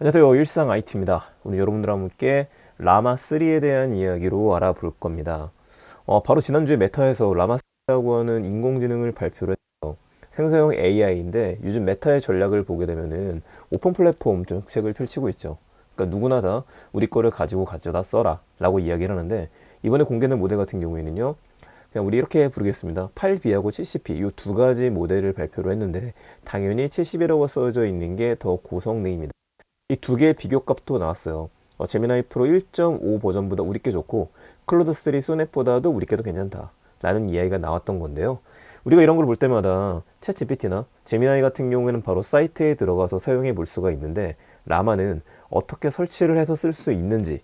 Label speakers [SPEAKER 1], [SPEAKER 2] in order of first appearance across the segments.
[SPEAKER 1] 안녕하세요. 일상 IT입니다. 오늘 여러분들과 함께 라마3에 대한 이야기로 알아볼 겁니다. 바로 지난주에 메타에서 라마3라고 하는 인공지능을 발표를 했어요. 생성형 AI인데 요즘 메타의 전략을 보게 되면은 오픈 플랫폼 정책을 펼치고 있죠. 그러니까 누구나 다 우리 거를 가지고 가져다 써라 라고 이야기를 하는데, 이번에 공개된 모델 같은 경우에는요, 그냥 우리 이렇게 부르겠습니다. 8B하고 70P 이 두 가지 모델을 발표를 했는데, 당연히 70이라고 써져 있는 게 더 고성능입니다. 이 두 개의 비교값도 나왔어요. 제미나이 프로 1.5 버전보다 우리 게 좋고 클로드 3 소넷보다도 우리 게도 괜찮다 라는 이야기가 나왔던 건데요. 우리가 이런 걸 볼 때마다 챗 GPT나 제미나이 같은 경우에는 바로 사이트에 들어가서 사용해 볼 수가 있는데, 라마는 어떻게 설치를 해서 쓸 수 있는지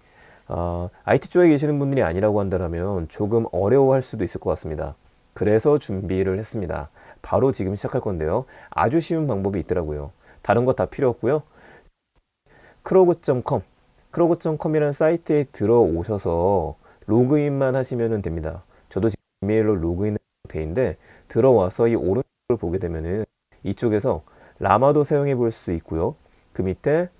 [SPEAKER 1] IT 쪽에 계시는 분들이 아니라고 한다면 조금 어려워할 수도 있을 것 같습니다. 그래서 준비를 했습니다. 바로 지금 시작할 건데요. 아주 쉬운 방법이 있더라고요. 다른 거 다 필요 없고요. 크로그.com이라는 사이트에 들어오셔서 로그인만 하시면 됩니다. 저도 지금 이메일로 로그인 상태인데, 들어와서 이 오른쪽을 보게 되면은 이쪽에서 라마도 사용해 볼 수 있고요. 그 밑에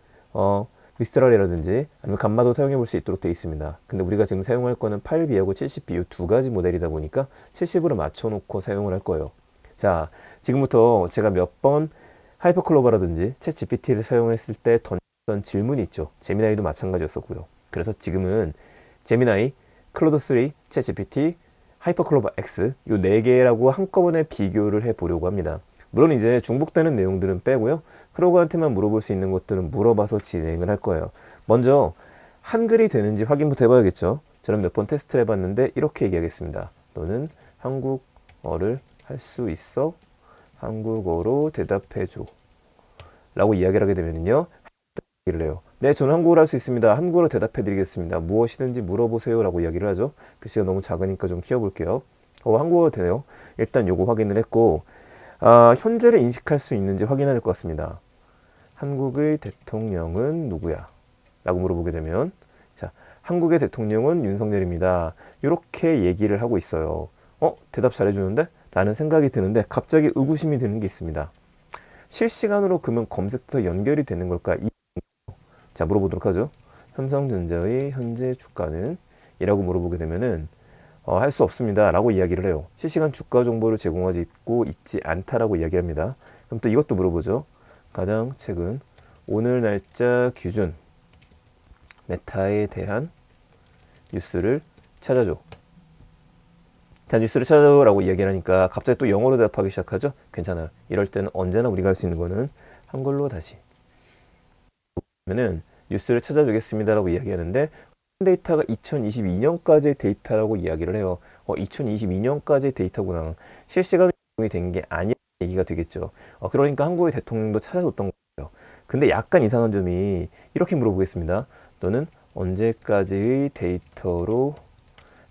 [SPEAKER 1] 미스트랄이라든지 아니면 감마도 사용해 볼 수 있도록 되어 있습니다. 근데 우리가 지금 사용할 거는 8B하고 70B 이 두 가지 모델이다 보니까 70으로 맞춰 놓고 사용을 할 거예요. 자, 지금부터 제가 몇 번 하이퍼클로버라든지 챗 GPT를 사용했을 때 던졌던 질문이 있죠. 제미나이도 마찬가지였었고요. 그래서 지금은 제미나이, 클로드 3, 챗 GPT, 하이퍼클로버 X 이 네 개라고 한꺼번에 비교를 해 보려고 합니다. 물론 이제 중복되는 내용들은 빼고요. 크로그한테만 물어볼 수 있는 것들은 물어봐서 진행을 할 거예요. 먼저 한글이 되는지 확인부터 해봐야겠죠. 저는 몇 번 테스트를 해봤는데 이렇게 얘기하겠습니다. 너는 한국어를 할 수 있어? 한국어로 대답해줘 라고 이야기를 하게 되면요, 얘기를 해요. 네, 저는 한국어를 할 수 있습니다. 한국어로 대답해 드리겠습니다. 무엇이든지 물어보세요 라고 이야기를 하죠. 글씨가 너무 작으니까 좀 키워볼게요. 한국어가 되네요. 일단 요거 확인을 했고, 현재를 인식할 수 있는지 확인해야 될 것 같습니다. 한국의 대통령은 누구야? 라고 물어보게 되면, 자, 한국의 대통령은 윤석열입니다. 이렇게 얘기를 하고 있어요. 대답 잘해주는데? 라는 생각이 드는데, 갑자기 의구심이 드는 게 있습니다. 실시간으로 그러면 검색부터 연결이 되는 걸까? 자, 물어보도록 하죠. 삼성전자의 현재 주가는? 이라고 물어보게 되면은 할 수 없습니다 라고 이야기를 해요. 실시간 주가 정보를 제공하지 있지 않다라고 이야기합니다. 그럼 또 이것도 물어보죠. 가장 최근 오늘 날짜 기준 메타에 대한 뉴스를 찾아줘. 자, 뉴스를 찾아줘라고 이야기를 하니까 갑자기 또 영어로 대답하기 시작하죠. 괜찮아요. 이럴 때는 언제나 우리가 할 수 있는 거는 한글로 다시 그러면은 뉴스를 찾아주겠습니다라고 이야기하는데, 데이터가 2022년까지의 데이터라고 이야기를 해요. 2022년까지의 데이터구나. 실시간으로 된 게 아니라는 얘기가 되겠죠. 그러니까 한국의 대통령도 찾아줬던 거예요. 근데 약간 이상한 점이 이렇게 물어보겠습니다. 너는 언제까지의 데이터로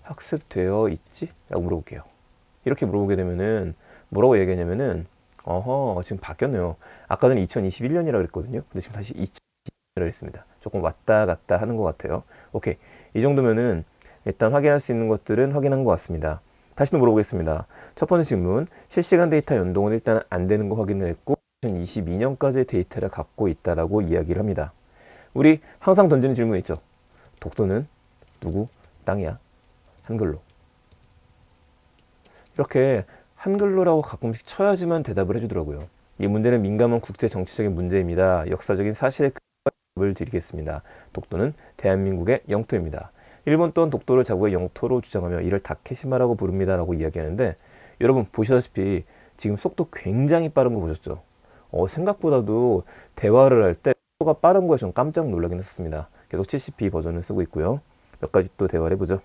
[SPEAKER 1] 학습되어 있지? 라고 물어볼게요. 이렇게 물어보게 되면은 뭐라고 얘기하냐면은 지금 바뀌었네요. 아까는 2021년이라고 그랬거든요. 근데 지금 다시 2021년이라고 했습니다. 조금 왔다 갔다 하는 것 같아요. 오케이. 이 정도면은 일단 확인할 수 있는 것들은 확인한 것 같습니다. 다시 또 물어보겠습니다. 첫 번째 질문, 실시간 데이터 연동은 일단 안 되는 거 확인을 했고 2022년까지의 데이터를 갖고 있다라고 이야기를 합니다. 우리 항상 던지는 질문 있죠. 독도는 누구 땅이야? 한글로. 이렇게 한글로라고 가끔씩 쳐야지만 대답을 해주더라고요. 이 문제는 민감한 국제 정치적인 문제입니다. 역사적인 사실에 답을 드리겠습니다. 독도는 대한민국의 영토입니다. 일본 또한 독도를 자국의 영토로 주장하며 이를 다케시마라고 부릅니다 라고 이야기하는데, 여러분 보시다시피 지금 속도 굉장히 빠른 거 보셨죠? 생각보다도 대화를 할 때 속도가 빠른 거에 좀 깜짝 놀라긴 했습니다. 계속 70p 버전을 쓰고 있고요. 몇 가지 또 대화를 해보죠.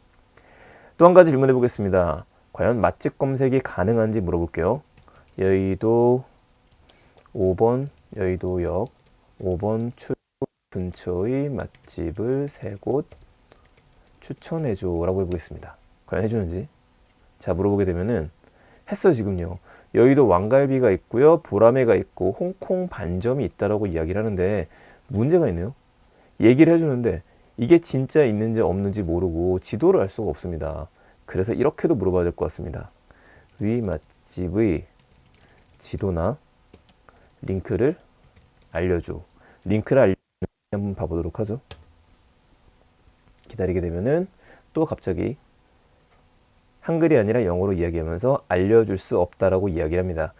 [SPEAKER 1] 또 한 가지 질문해 보겠습니다. 과연 맛집 검색이 가능한지 물어볼게요. 여의도 5번 여의도역 5번 출구 근처의 맛집을 3곳 추천해줘 라고 해보겠습니다. 과연 해주는지. 자, 물어보게 되면은 했어요. 지금요. 여의도 왕갈비가 있고요, 보라매가 있고 홍콩 반점이 있다라고 이야기를 하는데 문제가 있네요. 얘기를 해주는데 이게 진짜 있는지 없는지 모르고 지도를 알 수가 없습니다. 그래서 이렇게도 물어봐야 될 것 같습니다. 위 맛집의 지도나 링크를 알려줘. 링크를 한번 봐보도록 하죠. 기다리게 되면은 또 갑자기 한글이 아니라 영어로 이야기하면서 알려줄 수 없다라고 이야기를 합니다.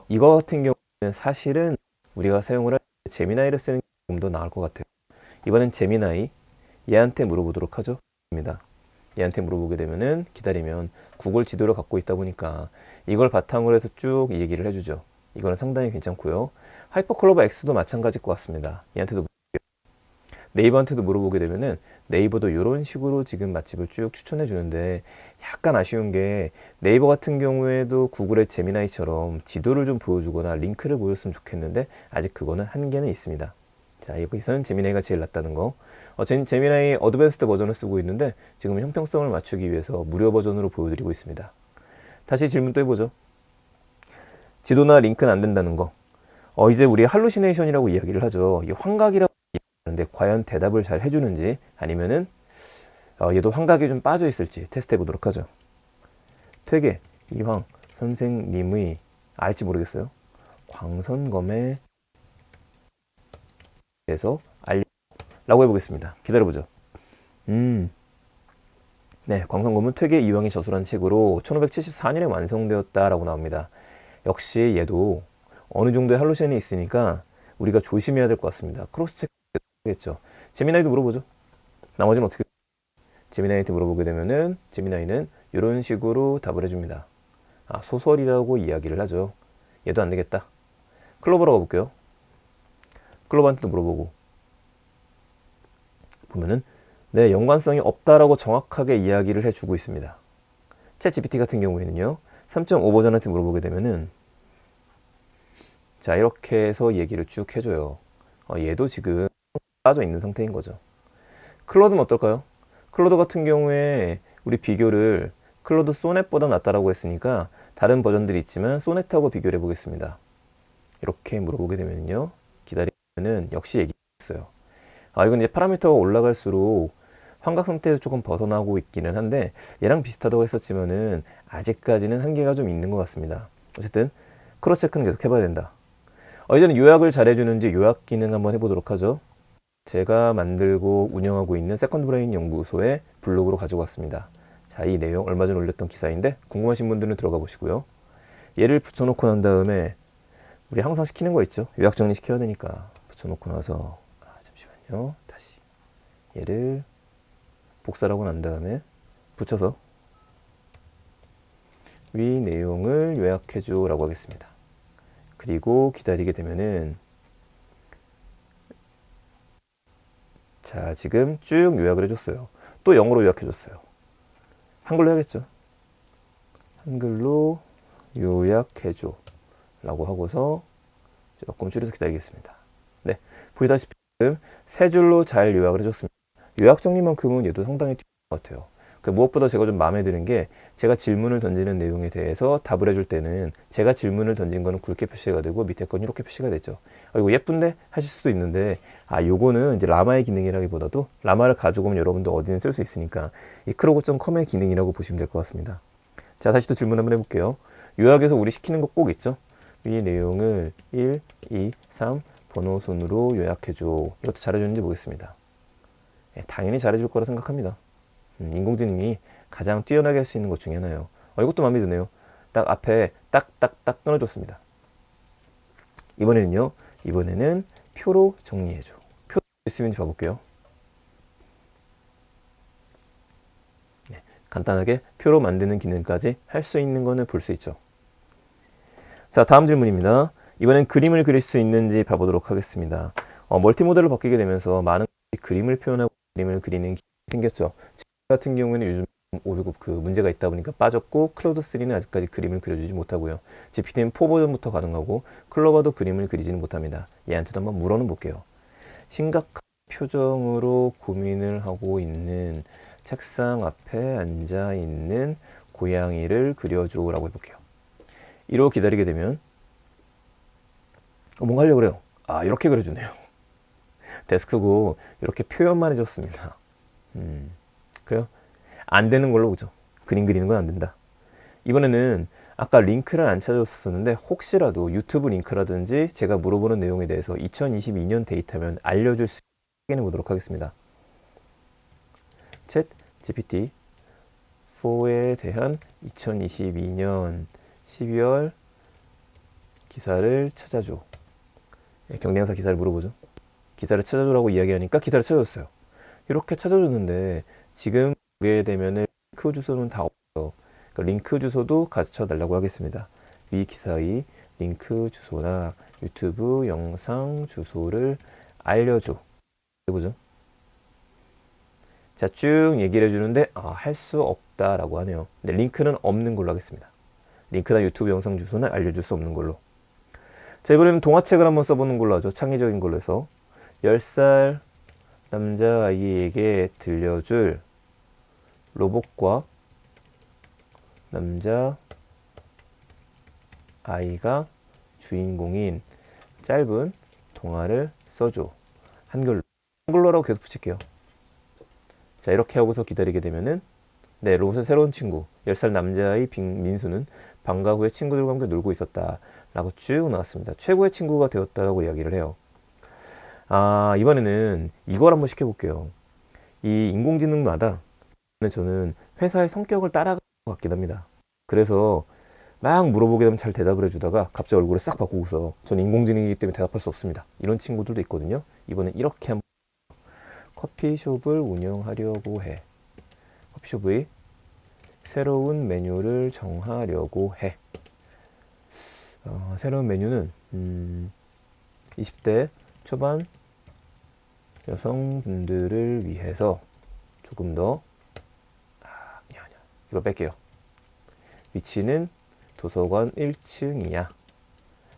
[SPEAKER 1] 이거 같은 경우는 사실은 우리가 사용을 할 때 제미나이를 쓰는 게 좀 더 나을 것 같아요. 이번엔 제미나이 얘한테 물어보도록 하죠. 입니다. 얘한테 물어보게 되면은 기다리면 구글 지도를 갖고 있다 보니까 이걸 바탕으로 해서 쭉 얘기를 해주죠. 이거는 상당히 괜찮고요. 하이퍼클로버 X도 마찬가지일 것 같습니다. 얘한테도 네이버한테도 물어보게 되면은 네이버도 이런 식으로 지금 맛집을 쭉 추천해 주는데 약간 아쉬운 게 네이버 같은 경우에도 구글의 제미나이처럼 지도를 좀 보여주거나 링크를 보여줬으면 좋겠는데 아직 그거는 한계는 있습니다. 자, 여기서는 제미나이가 제일 낫다는 거. 제미나이 어드밴스드 버전을 쓰고 있는데 지금 형평성을 맞추기 위해서 무료 버전으로 보여드리고 있습니다. 다시 질문 또 해보죠. 지도나 링크는 안 된다는 거. 이제 우리 할루시네이션이라고 이야기를 하죠. 이 환각이라고 이야기하는데 과연 대답을 잘 해주는지 아니면은 얘도 환각이 좀 빠져 있을지 테스트 해보도록 하죠. 되게 이황 선생님의 알지 모르겠어요. 광선검에 대해서 알려라고 해보겠습니다. 기다려보죠. 네, 광선검은 퇴계 이황이 저술한 책으로 1574년에 완성되었다라고 나옵니다. 역시 얘도 어느 정도의 할루신이 있으니까 우리가 조심해야 될 것 같습니다. 크로스 체크겠죠. 제미나이도 물어보죠. 나머지는 어떻게? 제미나이한테 물어보게 되면은 제미나이는 이런 식으로 답을 해줍니다. 소설이라고 이야기를 하죠. 얘도 안 되겠다. 클로버라고 볼게요. 클로버한테도 물어보고 보면은 네, 연관성이 없다라고 정확하게 이야기를 해주고 있습니다. 챗 GPT 같은 경우에는요, 3.5 버전한테 물어보게 되면은 자, 이렇게 해서 얘기를 쭉 해줘요. 얘도 지금 빠져 있는 상태인 거죠. 클로드는 어떨까요? 클로드 같은 경우에 우리 비교를 클로드 소넷보다 낫다라고 했으니까 다른 버전들이 있지만 소넷하고 비교를 해보겠습니다. 이렇게 물어보게 되면요, 기다리면은 역시 얘기했어요. 이건 이제 파라미터가 올라갈수록 환각 상태에서 조금 벗어나고 있기는 한데 얘랑 비슷하다고 했었지만은 아직까지는 한계가 좀 있는 것 같습니다. 어쨌든 크로스 체크는 계속 해봐야 된다. 이제는 요약을 잘해주는지 요약 기능 한번 해보도록 하죠. 제가 만들고 운영하고 있는 세컨드 브레인 연구소의 블로그로 가지고 왔습니다. 자, 이 내용 얼마 전에 올렸던 기사인데 궁금하신 분들은 들어가 보시고요. 얘를 붙여놓고 난 다음에 우리 항상 시키는 거 있죠. 요약 정리 시켜야 되니까 붙여놓고 나서 잠시만요. 다시 얘를 복사를 하고 난 다음에 붙여서 위 내용을 요약해줘 라고 하겠습니다. 그리고 기다리게 되면은 자, 지금 쭉 요약을 해줬어요. 또 영어로 요약해줬어요. 한글로 해야겠죠. 한글로 요약해줘 라고 하고서 조금 줄여서 기다리겠습니다. 네, 보시다시피 지금 세 줄로 잘 요약을 해줬습니다. 요약 정리만큼은 얘도 상당히 뛰어난 것 같아요. 무엇보다 제가 좀 마음에 드는 게 제가 질문을 던지는 내용에 대해서 답을 해줄 때는 제가 질문을 던진 거는 굵게 표시가 되고 밑에 건 이렇게 표시가 되죠. 이거 예쁜데 하실 수도 있는데 요거는 이제 라마의 기능이라기보다도 라마를 가지고 오면 여러분도 어디든 쓸 수 있으니까 이 크로고.com의 기능이라고 보시면 될 것 같습니다. 자, 다시 또 질문 한번 해볼게요. 요약에서 우리 시키는 거 꼭 있죠. 이 내용을 1, 2, 3 번호 순으로 요약해줘. 이것도 잘해주는지 보겠습니다. 당연히 잘해줄 거라 생각합니다. 인공지능이 가장 뛰어나게 할 수 있는 것 중에 하나예요. 이것도 마음에 드네요. 딱 앞에 딱딱딱 끊어줬습니다. 이번에는 표로 정리해줘. 표 있으면 봐볼게요. 네, 간단하게 표로 만드는 기능까지 할 수 있는 거는 볼 수 있죠. 자, 다음 질문입니다. 이번엔 그림을 그릴 수 있는지 봐보도록 하겠습니다. 멀티모델로 바뀌게 되면서 많은 그림을 표현하고 그림을 그리는 기능이 생겼죠. 같은 경우에는 요즘 500급 그 문제가 있다 보니까 빠졌고 클로드 3는 아직까지 그림을 그려주지 못하고요. GPT는 4 버전부터 가능하고 클로버도 그림을 그리지는 못합니다. 얘한테도 한번 물어는 볼게요. 심각한 표정으로 고민을 하고 있는 책상 앞에 앉아 있는 고양이를 그려줘 라고 해볼게요. 이러고 기다리게 되면 뭔가 하려고 그래요. 이렇게 그려주네요. 데스크고 이렇게 표현만 해줬습니다. 그래요? 안 되는 걸로 보죠. 그림 그리는 건 안 된다. 이번에는 아까 링크를 안 찾아줬었는데 혹시라도 유튜브 링크라든지 제가 물어보는 내용에 대해서 2022년 데이터면 알려줄 수 확인해 보도록 하겠습니다. 챗 GPT 4에 대한 2022년 12월 기사를 찾아줘. 경쟁사 기사를 물어보죠. 기사를 찾아줘라고 이야기하니까 기사를 찾아줬어요. 이렇게 찾아줬는데 지금 보게 되면은 링크 주소는 다 없어요. 그러니까 링크 주소도 가르쳐 달라고 하겠습니다. 위 기사의 링크 주소나 유튜브 영상 주소를 알려줘. 해보죠. 자, 쭉 얘기를 해주는데 할 수 없다라고 하네요. 근데 링크는 없는 걸로 하겠습니다. 링크나 유튜브 영상 주소는 알려줄 수 없는 걸로. 자, 이번에는 동화책을 한번 써보는 걸로 하죠. 창의적인 걸로 해서 10살 남자아이에게 들려줄 로봇과 남자아이가 주인공인 짧은 동화를 써줘. 한글로라고 계속 붙일게요. 자, 이렇게 하고서 기다리게 되면은 네, 로봇의 새로운 친구 10살 남자아이 민수는 방과 후에 친구들과 함께 놀고 있었다 라고 쭉 나왔습니다. 최고의 친구가 되었다라고 이야기를 해요. 이번에는 이걸 한번 시켜볼게요. 이 인공지능마다 저는 회사의 성격을 따라가는 것 같긴 합니다. 그래서 막 물어보게 되면 잘 대답을 해주다가 갑자기 얼굴을 싹 바꾸고서 전 인공지능이기 때문에 대답할 수 없습니다. 이런 친구들도 있거든요. 이번엔 이렇게 한번 커피숍을 운영하려고 해. 커피숍의 새로운 메뉴를 정하려고 해. 새로운 메뉴는 20대 초반 여성분들을 위해서 조금 더 이거 뺄게요. 위치는 도서관 1층이야.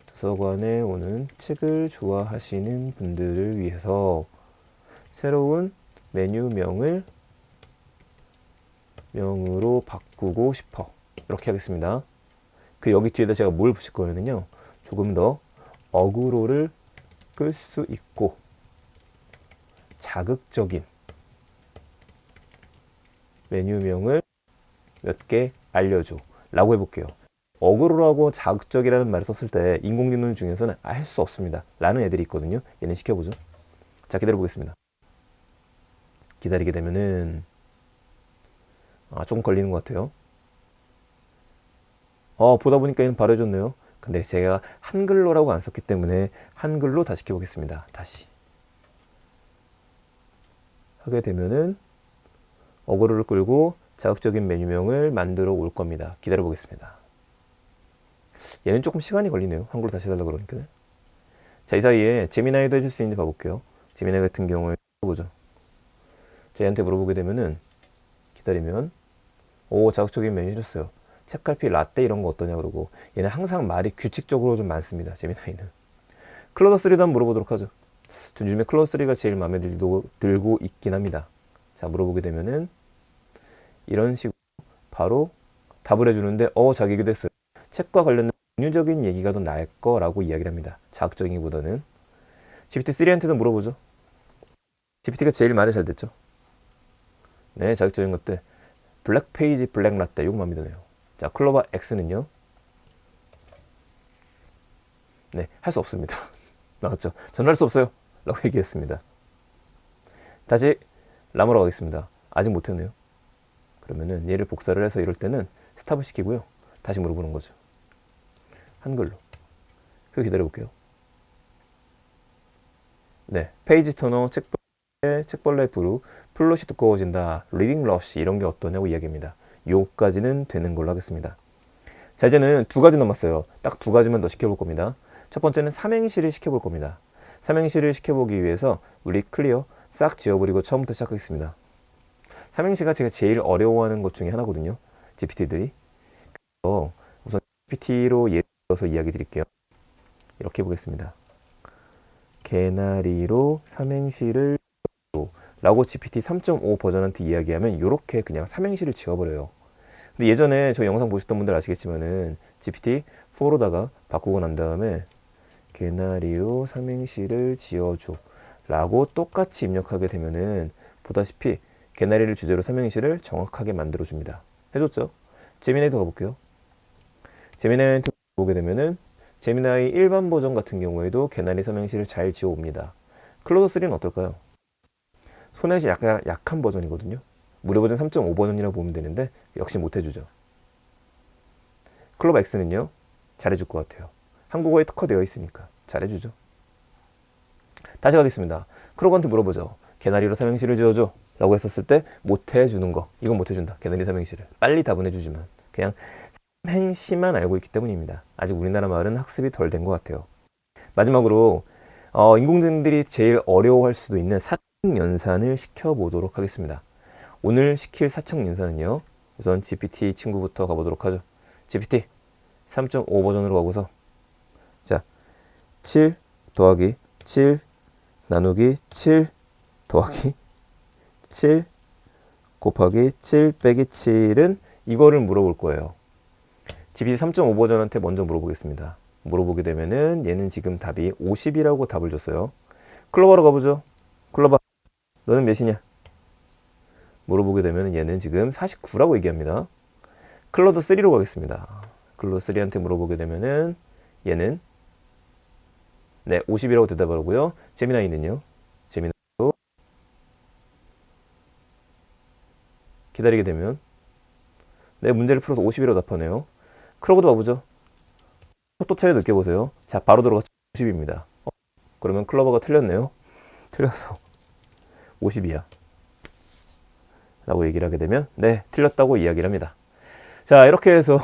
[SPEAKER 1] 도서관에 오는 책을 좋아하시는 분들을 위해서 새로운 메뉴명으로 바꾸고 싶어. 이렇게 하겠습니다. 그 여기 뒤에다 제가 뭘 붙일 거냐면요. 조금 더 어그로를 끌 수 있고 자극적인 메뉴명을 몇 개 알려줘 라고 해볼게요. 어그로라고 자극적이라는 말을 썼을 때 인공지능 중에서는 할 수 없습니다 라는 애들이 있거든요. 얘는 시켜보죠. 자, 기다려 보겠습니다. 기다리게 되면은 조금 걸리는 것 같아요. 보다 보니까 얘는 바로 해줬네요. 근데 제가 한글로라고 안 썼기 때문에 한글로 다시 시켜보겠습니다. 다시 하게 되면은 어그로를 끌고 자극적인 메뉴명을 만들어 올 겁니다. 기다려 보겠습니다. 얘는 조금 시간이 걸리네요. 한글로 다시 해달라고 그러니까. 자, 이 사이에 제미나이도 해줄 수 있는지 봐볼게요. 제미나이 같은 경우에 보죠. 얘한테 물어보게 되면은 기다리면 자극적인 메뉴 해줬어요. 책갈피 라떼 이런 거 어떠냐 그러고 얘는 항상 말이 규칙적으로 좀 많습니다. 제미나이는. 클로더 3도 한번 물어보도록 하죠. 전 요즘에 클로더 3가 제일 마음에 들고 있긴 합니다. 자, 물어보게 되면은 이런 식으로 바로 답을 해주는데 자기 얘기도 했어요. 책과 관련된 은유적인 얘기가 더 나을 거라고 이야기를 합니다. 자극적이기보다는. GPT-3한테도 물어보죠. GPT가 제일 말이 잘 됐죠. 네, 자극적인 것들. 블랙 페이지, 블랙 라떼 이거 마음에 드네요. 자, 클로버 X는요. 네, 할 수 없습니다. 나왔죠. 저는 할 수 없어요 라고 얘기했습니다. 다시 라모로 가겠습니다. 아직 못했네요. 그러면은 얘를 복사를 해서 이럴 때는 스탑을 시키고요. 다시 물어보는 거죠. 한글로. 그리고 기다려볼게요. 네, 페이지 터너, 책벌레 부루, 플롯이 두꺼워진다, 리딩 러쉬 이런 게 어떠냐고 이야기합니다. 요까지는 되는 걸로 하겠습니다. 자, 이제는 두 가지 남았어요. 딱 두 가지만 더 시켜볼 겁니다. 첫 번째는 삼행시를 시켜볼 겁니다. 삼행시를 시켜보기 위해서 우리 클리어 싹 지워버리고 처음부터 시작하겠습니다. 삼행시가 제가 제일 어려워하는 것 중에 하나거든요. GPT들이. 그래서 우선 GPT로 예를 들어서 이야기 드릴게요. 이렇게 해보겠습니다. 개나리로 삼행시를 라고 GPT 3.5 버전한테 이야기하면 이렇게 그냥 삼행시를 지워버려요. 근데 예전에 저 영상 보셨던 분들 아시겠지만은 GPT 4로다가 바꾸고 난 다음에 개나리로 삼행시를 지어줘 라고 똑같이 입력하게 되면은 보다시피 개나리를 주제로 삼행시를 정확하게 만들어줍니다. 해줬죠? 제미나이도 가볼게요. 제미나이 보게 되면은 제미나이 일반 버전 같은 경우에도 개나리 삼행시를 잘 지어옵니다. 클로더 3는 어떨까요? 소넷이 약간 약한 버전이거든요. 무료 버전 3.5 버전이라고 보면 되는데 역시 못해주죠. 클로버 X는요 잘해줄 것 같아요. 한국어에 특화되어 있으니까 잘해주죠. 다시 가겠습니다. 크로버한테 물어보죠. 개나리로 삼행시를 지어줘 라고 했었을 때 못해주는 거, 이건 못해준다. 개나리 삼행시를 빨리 답은 해주지만 그냥 삼행시만 알고 있기 때문입니다. 아직 우리나라 말은 학습이 덜 된 것 같아요. 마지막으로 인공지능들이 제일 어려워할 수도 있는 사칙연산을 시켜보도록 하겠습니다. 오늘 시킬 사칙연산은요, 우선 GPT 친구부터 가보도록 하죠. GPT 3.5 버전으로 가고서, 자, 7 더하기 7 나누기 7 더하기 7 곱하기 7 빼기 7은 이거를 물어볼 거예요. GPT 3.5 버전한테 먼저 물어보겠습니다. 물어보게 되면은 얘는 지금 답이 50이라고 답을 줬어요. 클로버로 가보죠. 클로버, 너는 몇이냐? 물어보게 되면 얘는 지금 49라고 얘기합니다. 클로드 3로 가겠습니다. 클로드 3한테 물어보게 되면은 얘는 50이라고 대답하고요. 제미나이는요. 제미나이도 기다리게 되면 문제를 풀어서 50이라고 답하네요. 클로버도 봐보죠. 속도 차이 느껴보세요. 자, 바로 들어가 50입니다. 그러면 클로버가 틀렸네요. 틀렸어. 50이야. 라고 얘기를 하게 되면 틀렸다고 이야기를 합니다. 자, 이렇게 해서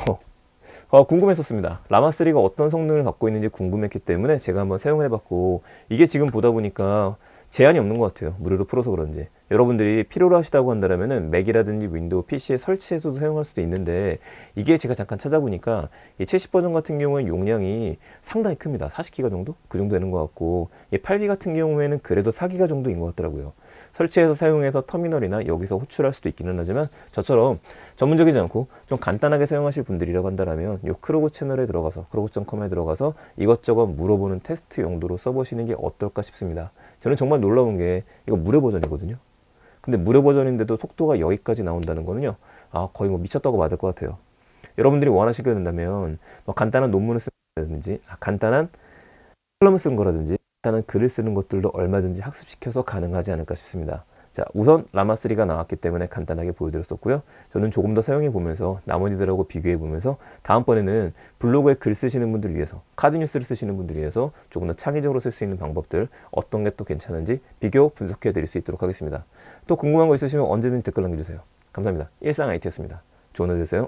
[SPEAKER 1] 궁금했었습니다. 라마3가 어떤 성능을 갖고 있는지 궁금했기 때문에 제가 한번 사용을 해봤고, 이게 지금 보다 보니까 제한이 없는 것 같아요. 무료로 풀어서 그런지. 여러분들이 필요로 하시다고 한다면은 맥이라든지 윈도우 PC에 설치해서도 사용할 수도 있는데, 이게 제가 잠깐 찾아보니까 이 70버전 같은 경우에는 용량이 상당히 큽니다. 40기가 정도? 그 정도 되는 것 같고, 이 8기 같은 경우에는 그래도 4기가 정도인 것 같더라고요. 설치해서 사용해서 터미널이나 여기서 호출할 수도 있기는 하지만, 저처럼 전문적이지 않고 좀 간단하게 사용하실 분들이라고 한다면 요 크로고 채널에 들어가서, 크로고.com에 들어가서 이것저것 물어보는 테스트 용도로 써보시는 게 어떨까 싶습니다. 저는 정말 놀라운 게 이거 무료 버전이거든요. 근데 무료 버전인데도 속도가 여기까지 나온다는 거는요, 거의 미쳤다고 맞을 것 같아요. 여러분들이 원하시게 된다면 간단한 논문을 쓴다든지, 간단한 컬럼을 쓴 거라든지, 간단한 글을 쓰는 것들도 얼마든지 학습시켜서 가능하지 않을까 싶습니다. 자, 우선 라마3가 나왔기 때문에 간단하게 보여드렸었고요. 저는 조금 더 사용해 보면서 나머지들하고 비교해 보면서 다음번에는 블로그에 글 쓰시는 분들 위해서, 카드 뉴스를 쓰시는 분들 위해서 조금 더 창의적으로 쓸 수 있는 방법들, 어떤 게 또 괜찮은지 비교 분석해 드릴 수 있도록 하겠습니다. 또 궁금한 거 있으시면 언제든지 댓글 남겨주세요. 감사합니다. 일상 IT였습니다. 좋은 하루 되세요.